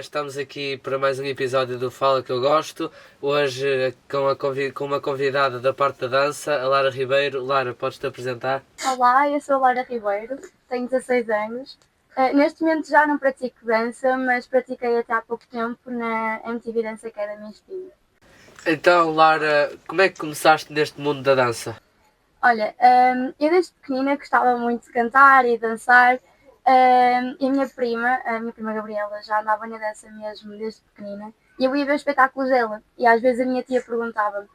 estamos aqui para mais um episódio do Fala Que Eu Gosto. Hoje com uma convidada da parte da dança, a Lara Ribeiro. Lara, podes-te apresentar? Olá, eu sou a Lara Ribeiro, tenho 16 anos. Neste momento já não pratico dança, mas pratiquei até há pouco tempo na MTV Dance Academy em Espinho. Então, Lara, como é que começaste neste mundo da dança? Olha, eu desde pequenina gostava muito de cantar e dançar. E a minha prima Gabriela, já andava na dança mesmo desde pequenina. E eu ia ver os espetáculos dela. E às vezes a minha tia perguntava-me: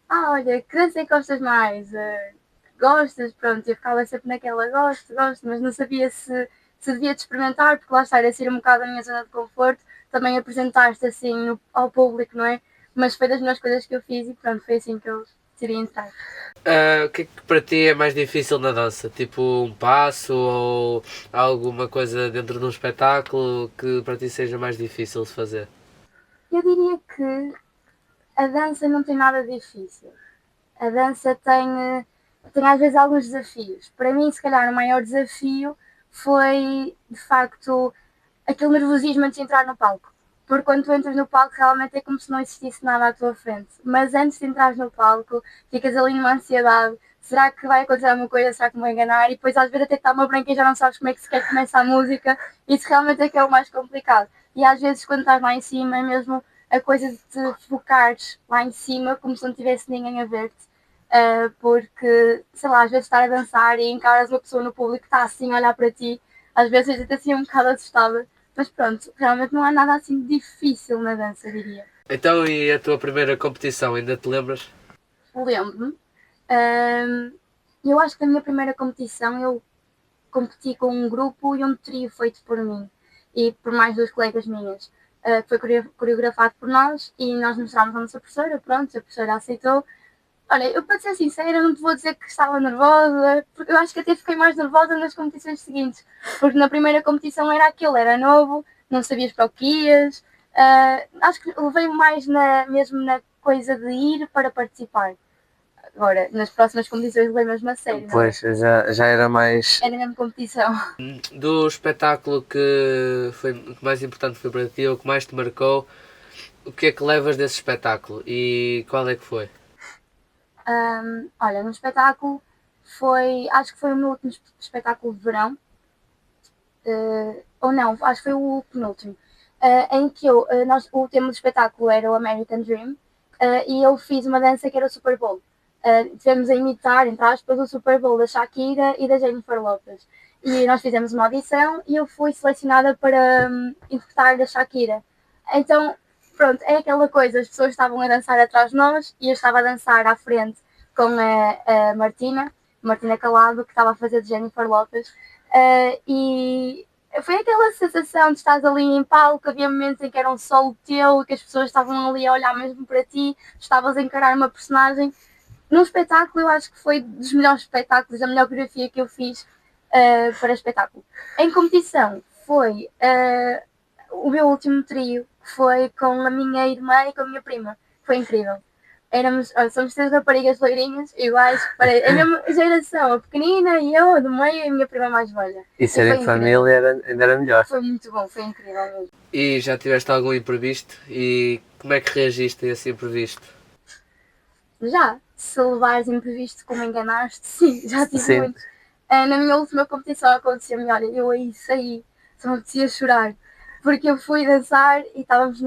olha, que dança é que gostas mais? Gostas? Pronto, eu ficava sempre naquela: gosto, mas não sabia se devia de experimentar, porque lá está, era sair um bocado da minha zona de conforto, também apresentar-se assim ao público, não é? Mas foi das melhores coisas que eu fiz e pronto, foi assim que eu decidi entrar. O que é que para ti é mais difícil na dança? Tipo um passo ou alguma coisa dentro de um espetáculo que para ti seja mais difícil de fazer? Eu diria que a dança não tem nada difícil. A dança tem às vezes alguns desafios. Para mim, se calhar, o maior desafio foi, de facto, aquele nervosismo antes de entrar no palco. Porque quando tu entras no palco, realmente é como se não existisse nada à tua frente. Mas antes de entrar no palco, ficas ali numa ansiedade. Será que vai acontecer alguma coisa? Será que me vou enganar? E depois às vezes até está uma branca e já não sabes como é que sequer começa a música. Isso realmente é que é o mais complicado. E às vezes quando estás lá em cima é mesmo a coisa de te focares lá em cima como se não tivesse ninguém a ver-te. Porque, sei lá, às vezes estar a dançar e encaras uma pessoa no público que está assim a olhar para ti, às vezes a gente assim um bocado assustada. Mas pronto, realmente não há nada assim difícil na dança, diria. Então, e a tua primeira competição, ainda te lembras? Lembro-me. Eu acho que a minha primeira competição eu competi com um grupo e um trio feito por mim e por mais duas colegas minhas. Foi coreografado por nós e nós mostrámos à nossa professora, pronto, a professora aceitou. Olha, eu para ser sincera não te vou dizer que estava nervosa, porque eu acho que até fiquei mais nervosa nas competições seguintes, porque na primeira competição era aquilo, era novo, não sabias para o que ias, acho que levei mais mesmo na coisa de ir para participar. Agora, nas próximas competições levei mesmo a sério, não é? Pois, já era mais. Era mesmo competição. Do espetáculo que foi que mais importante foi para ti, ou que mais te marcou, o que é que levas desse espetáculo e qual é que foi? Olha, no espetáculo acho que foi o meu último espetáculo de verão, ou não, acho que foi o penúltimo, em que o tema do espetáculo era o American Dream, e eu fiz uma dança que era o Super Bowl. Tivemos a imitar, entre aspas, o Super Bowl da Shakira e da Jennifer Lopez. E nós fizemos uma audição e eu fui selecionada para interpretar a Shakira. Então, pronto, é aquela coisa, as pessoas estavam a dançar atrás de nós e eu estava a dançar à frente com a Martina Calado, que estava a fazer de Jennifer Lopez. E foi aquela sensação de estar ali em palco, havia momentos em que era um solo teu, que as pessoas estavam ali a olhar mesmo para ti, estavas a encarar uma personagem. Num espetáculo, eu acho que foi dos melhores espetáculos, a melhor coreografia que eu fiz para espetáculo. Em competição, foi o meu último trio, que foi com a minha irmã e com a minha prima. Foi incrível. Somos três raparigas loirinhas, iguais, a mesma geração, a pequenina e eu, a do meio, e a minha prima mais velha. E serem família ainda era melhor. Foi muito bom, foi incrível mesmo. E já tiveste algum imprevisto? E como é que reagiste a esse imprevisto? Já, se levares imprevisto como enganaste, sim, já tive Sim. muito. Na minha última competição aconteceu-me, olha, eu aí saí, só me apetecia chorar, porque eu fui dançar e estávamos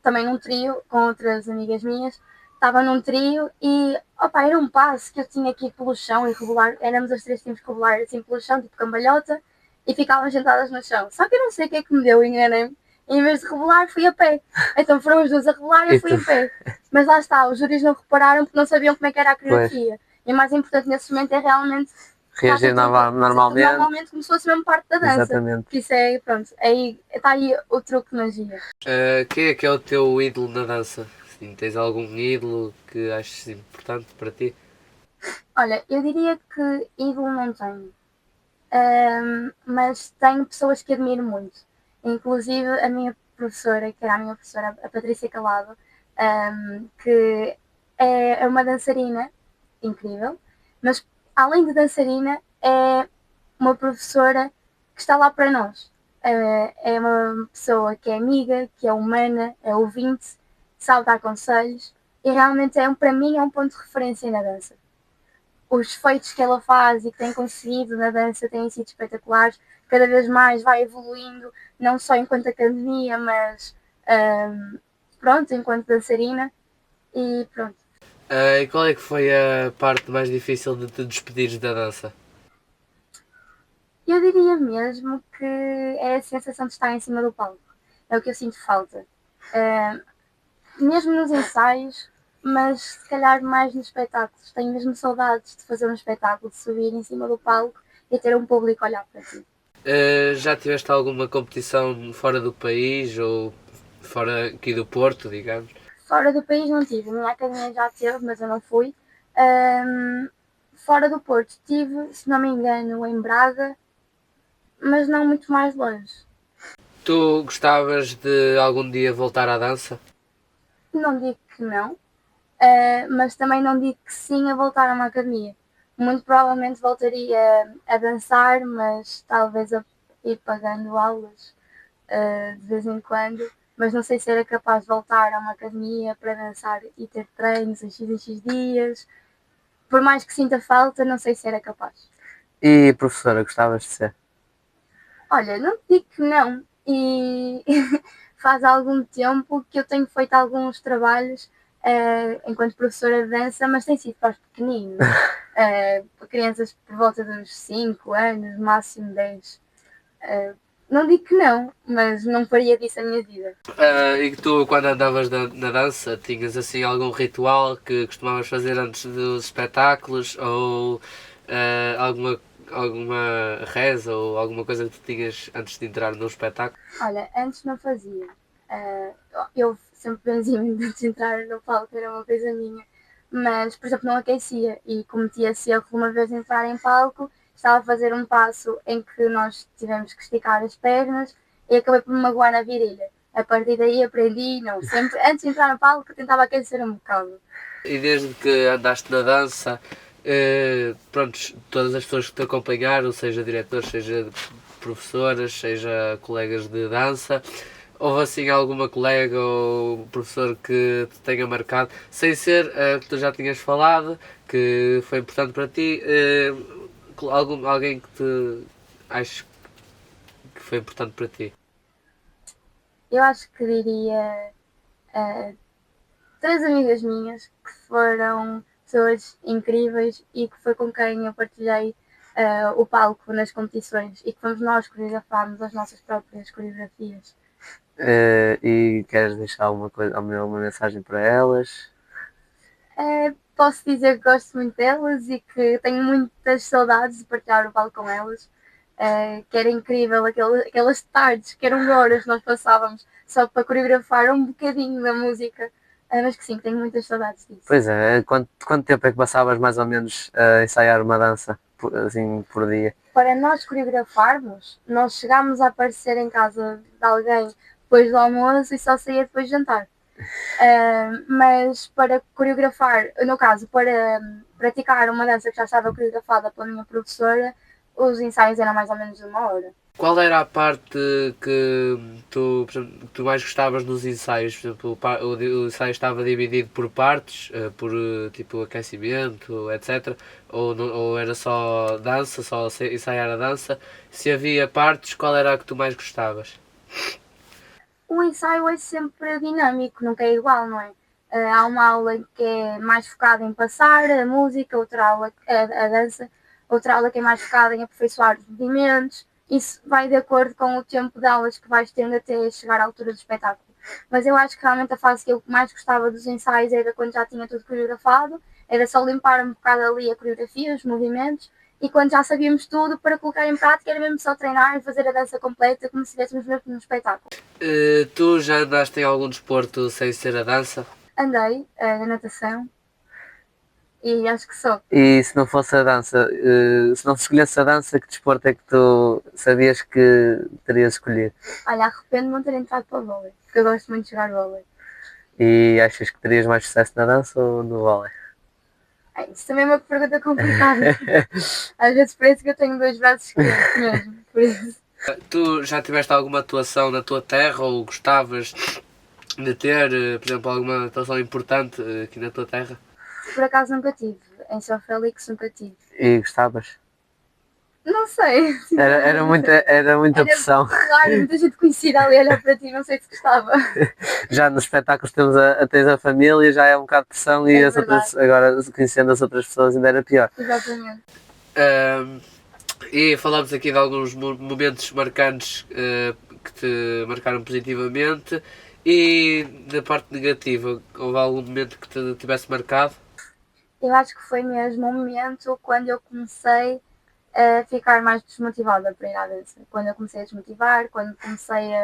também num trio com outras amigas minhas, estava num trio e, opa, era um passo que eu tinha que ir pelo chão e rebolar, éramos as três, tínhamos que rebolar assim pelo chão, tipo cambalhota, e ficávamos sentadas no chão. Só que eu não sei o que é que me deu, enganei-me, e em vez de rebolar, fui a pé. Então foram os dois a rebolar e eu fui a pé. Mas lá está, os júris não repararam porque não sabiam como é que era a coreografia. E o mais importante nesse momento é realmente reagir normalmente. Normalmente como se fosse mesmo parte da dança. Exatamente. Por isso é, pronto, aí está aí o truque de magia. Quem é que é o teu ídolo na dança? Sim, tens algum ídolo que achas importante para ti? Olha, eu diria que ídolo não tenho. Mas tenho pessoas que admiro muito. Inclusive a minha professora, que era a minha professora, a Patrícia Calado, que é uma dançarina incrível, mas além de dançarina, é uma professora que está lá para nós. é uma pessoa que é amiga, que é humana, é ouvinte, sabe dar conselhos e realmente para mim é um ponto de referência na dança. Os feitos que ela faz e que tem conseguido na dança têm sido espetaculares, cada vez mais vai evoluindo, não só enquanto academia, mas pronto, enquanto dançarina e pronto. E qual é que foi a parte mais difícil de te despedires da dança? Eu diria mesmo que é a sensação de estar em cima do palco. É o que eu sinto falta. Mesmo nos ensaios, mas se calhar mais nos espetáculos. Tenho mesmo saudades de fazer um espetáculo, de subir em cima do palco e ter um público a olhar para ti. Já tiveste alguma competição fora do país ou fora aqui do Porto, digamos? Fora do país não tive, a minha academia já teve, mas eu não fui. Fora do Porto tive, se não me engano, em Braga, mas não muito mais longe. Tu gostavas de algum dia voltar à dança? Não digo que não, mas também não digo que sim a voltar a uma academia. Muito provavelmente voltaria a dançar, mas talvez a ir pagando aulas de vez em quando. Mas não sei se era capaz de voltar a uma academia para dançar e ter treinos em X dias. Por mais que sinta falta, não sei se era capaz. E professora, gostavas de ser? Olha, não te digo que não. E faz algum tempo que eu tenho feito alguns trabalhos enquanto professora de dança, mas tem sido para os pequeninos. Para crianças por volta dos 5 anos, máximo 10. Não digo que não, mas não faria disso a minha vida. E que tu, quando andavas na dança, tinhas assim algum ritual que costumavas fazer antes dos espetáculos ou alguma reza ou alguma coisa que tu tinhas antes de entrar no espetáculo? Olha, antes não fazia. Eu sempre benzia-me antes de entrar no palco, era uma coisa minha. Mas, por exemplo, não aquecia e cometi esse erro uma vez de entrar em palco. Estava a fazer um passo em que nós tivemos que esticar as pernas e acabei por me magoar na virilha. A partir daí aprendi, não, sempre antes de entrar no palco tentava aquecer um bocado. E desde que andaste na dança, pronto, todas as pessoas que te acompanharam, seja diretores, seja professoras, seja colegas de dança, houve assim alguma colega ou professor que te tenha marcado, sem ser que tu já tinhas falado, que foi importante para ti, alguém que te acho que foi importante para ti? Eu acho que diria 3 amigas minhas que foram pessoas incríveis e que foi com quem eu partilhei o palco nas competições e que fomos nós que coreografarmos as nossas próprias coreografias. E queres deixar alguma coisa, alguma mensagem para elas? Posso dizer que gosto muito delas e que tenho muitas saudades de partilhar o palco com elas. Que era incrível, aquelas tardes, que eram horas que nós passávamos só para coreografar um bocadinho da música. Mas que sim, tenho muitas saudades disso. Pois é, quanto tempo é que passavas mais ou menos a ensaiar uma dança, assim, por dia? Para nós coreografarmos, nós chegámos a aparecer em casa de alguém depois do almoço e só saía depois de jantar. Mas para coreografar, no caso, para praticar uma dança que já estava coreografada pela minha professora, os ensaios eram mais ou menos 1 hora. Qual era a parte que tu, por exemplo, tu mais gostavas nos ensaios? Por exemplo, o ensaio estava dividido por partes, por tipo aquecimento, etc. Ou era só dança, só ensaiar a dança? Se havia partes, qual era a que tu mais gostavas? O ensaio é sempre dinâmico, nunca é igual, não é? Há uma aula que é mais focada em passar a música, outra aula a dança, outra aula que é mais focada em aperfeiçoar os movimentos. Isso vai de acordo com o tempo de aulas que vais tendo até chegar à altura do espetáculo. Mas eu acho que realmente a fase que eu mais gostava dos ensaios era quando já tinha tudo coreografado, era só limpar um bocado ali a coreografia, os movimentos, e quando já sabíamos tudo para colocar em prática era mesmo só treinar e fazer a dança completa como se estivéssemos mesmo num espetáculo. Tu já andaste em algum desporto sem ser a dança? Andei na natação e acho que sou. E se não fosse a dança, se não se escolhesse a dança, que desporto é que tu sabias que terias escolhido? Olha, arrependo-me de não ter entrado para o vôlei, porque eu gosto muito de jogar vôlei. E achas que terias mais sucesso na dança ou no vôlei? Isso também é uma pergunta complicada. Às vezes parece que eu tenho 2 braços esquerdos mesmo, por isso. Tu já tiveste alguma atuação na tua terra ou gostavas de ter, por exemplo, alguma atuação importante aqui na tua terra? Por acaso nunca tive. Em São Félix nunca tive. E gostavas? Não sei. Era muita Era pressão. claro, muita gente conhecida ali a olhar para ti, não sei se gostava. Já nos espetáculos tens a família, já é um bocado de pressão e É as outras, agora conhecendo as outras pessoas ainda era pior. Exatamente. E falámos aqui de alguns momentos marcantes que te marcaram positivamente e da parte negativa, houve algum momento que te tivesse marcado? Eu acho que foi mesmo o momento quando eu comecei a ficar mais desmotivada para ir à dança. Quando eu comecei a desmotivar, quando comecei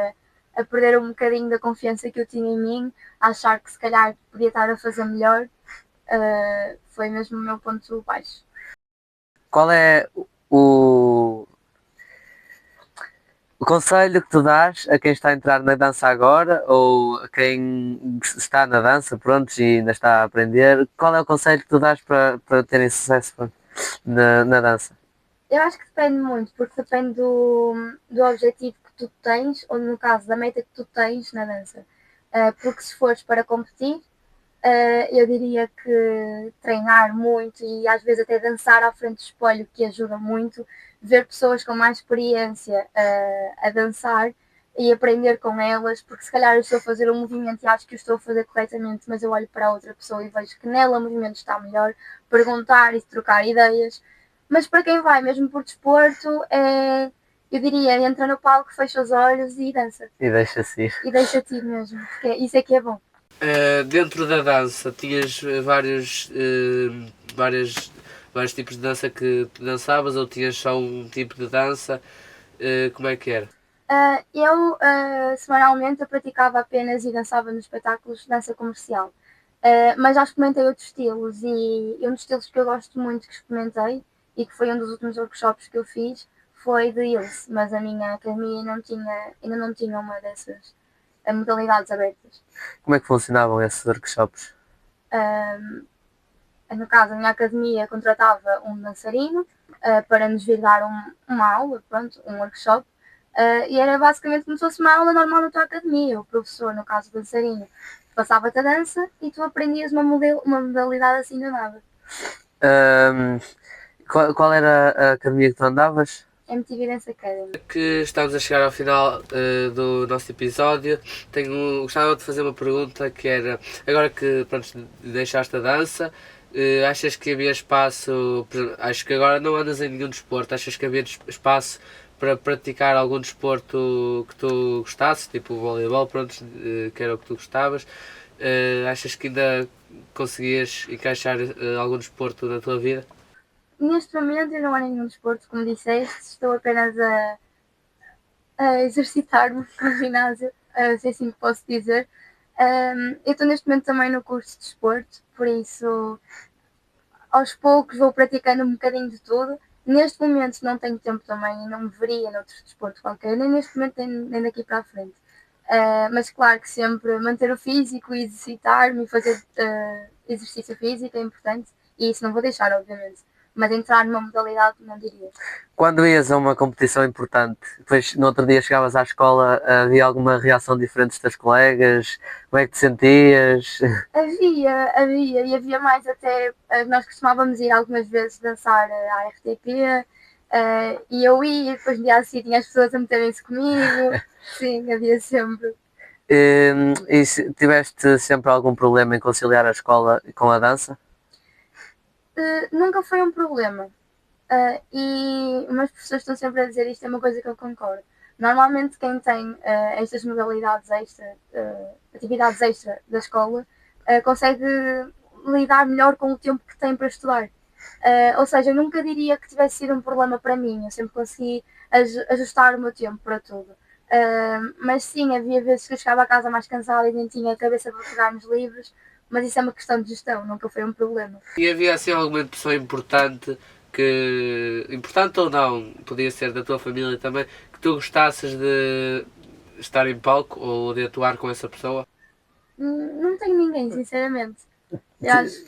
a perder um bocadinho da confiança que eu tinha em mim, a achar que se calhar podia estar a fazer melhor, foi mesmo o meu ponto baixo. Qual é o conselho que tu dás a quem está a entrar na dança agora ou a quem está na dança, pronto, e ainda está a aprender? Qual é o conselho que tu dás para terem sucesso, pronto, na dança? Eu acho que depende muito, porque depende do objetivo que tu tens, ou no caso da meta que tu tens na dança. Porque se fores para competir, eu diria que treinar muito e às vezes até dançar à frente do espelho, que ajuda muito, ver pessoas com mais experiência a dançar e aprender com elas, porque se calhar eu estou a fazer um movimento e acho que o estou a fazer corretamente, mas eu olho para a outra pessoa e vejo que nela o movimento está melhor, perguntar e trocar ideias. Mas para quem vai mesmo por desporto, eu diria, entra no palco, fecha os olhos e dança. E deixa-se ir. E deixa-te ir mesmo, porque isso é que é bom. Dentro da dança, tinhas vários tipos de dança que dançavas ou tinhas só um tipo de dança? Como é que era? Eu semanalmente eu praticava apenas e dançava nos espetáculos de dança comercial. Mas já experimentei outros estilos e um dos estilos que eu gosto muito que experimentei e que foi um dos últimos workshops que eu fiz foi de Heels, mas a minha academia ainda não tinha uma dessas modalidades abertas. Como é que funcionavam esses workshops? No caso, a minha academia contratava um dançarino para nos vir dar uma aula, pronto, um workshop, e era basicamente como se fosse uma aula normal na tua academia. O professor, no caso o dançarino, passava-te a dança e tu aprendias uma modalidade assim de nada. Qual era a academia que tu andavas? MTV Dance Academy. Que estamos a chegar ao final do nosso episódio. Gostava de fazer uma pergunta que era, agora que pronto, deixaste a dança, achas que havia espaço, acho que agora não andas em nenhum desporto, achas que havia espaço para praticar algum desporto que tu gostasses, tipo o voleibol, pronto, que era o que tu gostavas, achas que ainda conseguias encaixar algum desporto na tua vida? Neste momento eu não ando em nenhum desporto, como disseste, estou apenas a exercitar-me no ginásio, se é assim que posso dizer. Eu estou neste momento também no curso de desporto, por isso aos poucos vou praticando um bocadinho de tudo. Neste momento não tenho tempo também e não me veria noutro desporto qualquer, nem neste momento nem daqui para a frente. Mas claro que sempre manter o físico e exercitar-me e fazer exercício físico é importante e isso não vou deixar, obviamente. Mas entrar numa modalidade não diria. Quando ias a uma competição importante, depois no outro dia chegavas à escola, havia alguma reação diferente dos teus colegas? Como é que te sentias? Havia, e havia mais até. Nós costumávamos ir algumas vezes dançar à RTP, e eu ia, e depois no dia assim tinha as pessoas a meterem-se comigo. Sim, havia sempre. E tiveste sempre algum problema em conciliar a escola com a dança? Nunca foi um problema. E os meus professores estão sempre a dizer isto, é uma coisa que eu concordo. Normalmente quem tem estas modalidades extra, atividades extra da escola, consegue lidar melhor com o tempo que tem para estudar. Ou seja, eu nunca diria que tivesse sido um problema para mim, eu sempre consegui ajustar o meu tempo para tudo. Mas sim, havia vezes que eu chegava a casa mais cansada e nem tinha a cabeça para pegar nos livros, mas isso é uma questão de gestão, nunca foi um problema. E havia assim alguma pessoa importante importante ou não, podia ser da tua família também, que tu gostasses de estar em palco ou de atuar com essa pessoa? Não tenho ninguém, sinceramente. Eu acho,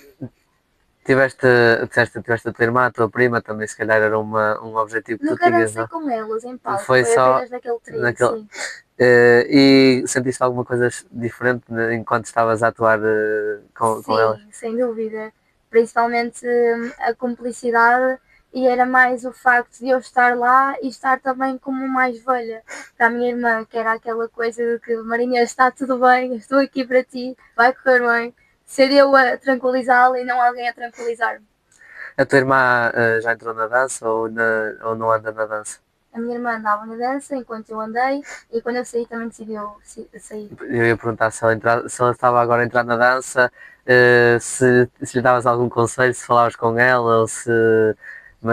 tiveste a tua irmã, a tua prima, também se calhar era um objetivo que tu Nunca tinhas, dancei não? com elas em palco, Foi foi só apenas naquele trio, naquele. sim. E sentiste alguma coisa diferente enquanto estavas a atuar com elas? Sim, sem dúvida. Principalmente a cumplicidade e era mais o facto de eu estar lá e estar também como mais velha. Para a minha irmã, que era aquela coisa de que Marinha, está tudo bem, estou aqui para ti, vai correr bem. Ser eu a tranquilizá-la e não alguém a tranquilizar-me. A tua irmã já entrou na dança ou não anda na dança? A minha irmã andava na dança enquanto eu andei e quando eu saí também decidiu sair. Eu ia perguntar se ela estava agora a entrar na dança, se lhe davas algum conselho, se falavas com ela ou se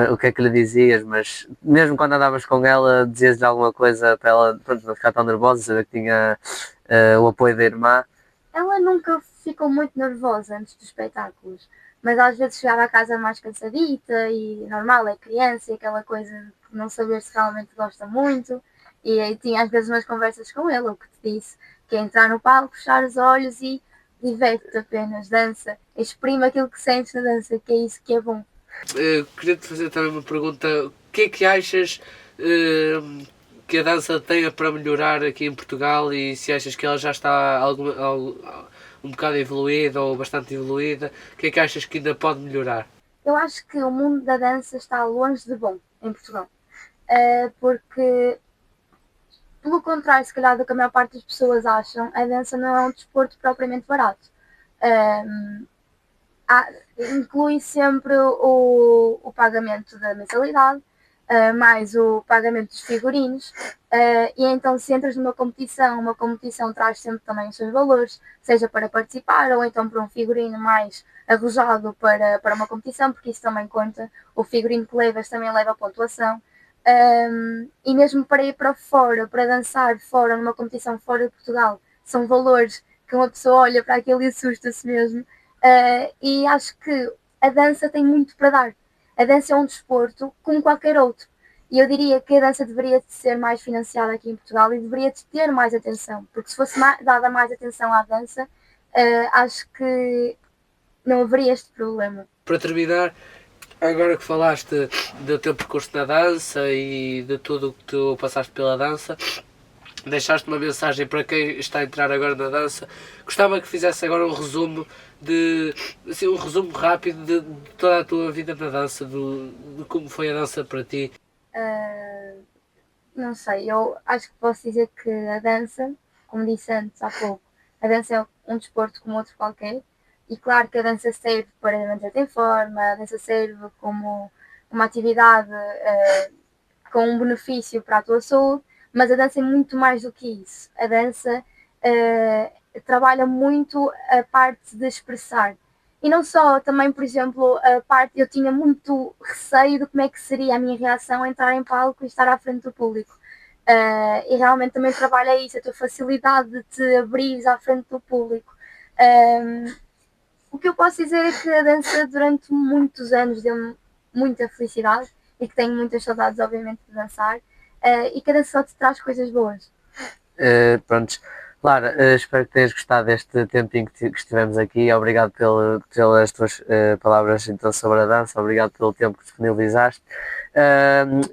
o que é que lhe dizias, mas mesmo quando andavas com ela, dizias-lhe alguma coisa para ela, pronto, não ficar tão nervosa, saber que tinha o apoio da irmã. Ela nunca ficou muito nervosa antes dos espetáculos, mas às vezes chegava a casa mais cansadita e normal, é criança e aquela coisa de não saber se realmente gosta muito. E aí tinha às vezes umas conversas com ele, o que te disse, que é entrar no palco, fechar os olhos e diverte-te apenas, dança, exprime aquilo que sentes na dança, que é isso que é bom. Queria-te fazer também uma pergunta. O que é que achas que a dança tenha para melhorar aqui em Portugal e se achas que ela já está um bocado evoluída ou bastante evoluída? O que é que achas que ainda pode melhorar? Eu acho que o mundo da dança está longe de bom em Portugal, porque pelo contrário, se calhar, do que a maior parte das pessoas acham, a dança não é um desporto propriamente barato. Um, inclui sempre o pagamento da mensalidade, mais o pagamento dos figurinos, e então se entras numa competição, uma competição traz sempre também os seus valores, seja para participar ou então para um figurino mais arrojado para uma competição, porque isso também conta, o figurino que levas também leva a pontuação. E mesmo para ir para fora, para dançar fora, numa competição fora de Portugal, são valores que uma pessoa olha para aquilo e assusta-se mesmo. E acho que a dança tem muito para dar. A dança é um desporto como qualquer outro. E eu diria que a dança deveria de ser mais financiada aqui em Portugal e deveria de ter mais atenção, porque se fosse dada mais atenção à dança, acho que não haveria este problema. Para terminar, agora que falaste do teu percurso na dança e de tudo o que tu passaste pela dança, deixaste uma mensagem para quem está a entrar agora na dança. Gostava que fizesse agora um resumo assim, um resumo rápido de toda a tua vida na dança, de como foi a dança para ti. Não sei, eu acho que posso dizer que a dança, como disse antes há pouco, a dança é um desporto como outro qualquer. E claro que a dança serve para manter-te em forma, a dança serve como uma atividade com um benefício para a tua saúde, mas a dança é muito mais do que isso. A dança trabalha muito a parte de expressar. E não só, também, por exemplo, a parte, eu tinha muito receio de como é que seria a minha reação a entrar em palco e estar à frente do público. E realmente também trabalha isso, a tua facilidade de te abrir à frente do público. O que eu posso dizer é que a dança durante muitos anos deu-me muita felicidade e que tenho muitas saudades, obviamente, de dançar, e que a dança só te traz coisas boas. Prontos. Lara, espero que tenhas gostado deste tempinho que estivemos aqui. Obrigado pelas tuas palavras então, sobre a dança. Obrigado pelo tempo que disponibilizaste.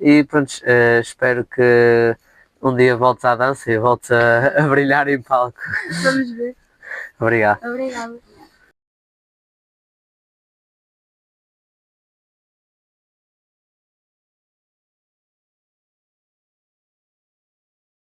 E pronto, espero que um dia voltes à dança e voltes a brilhar em palco. Vamos ver. Obrigado. Obrigada.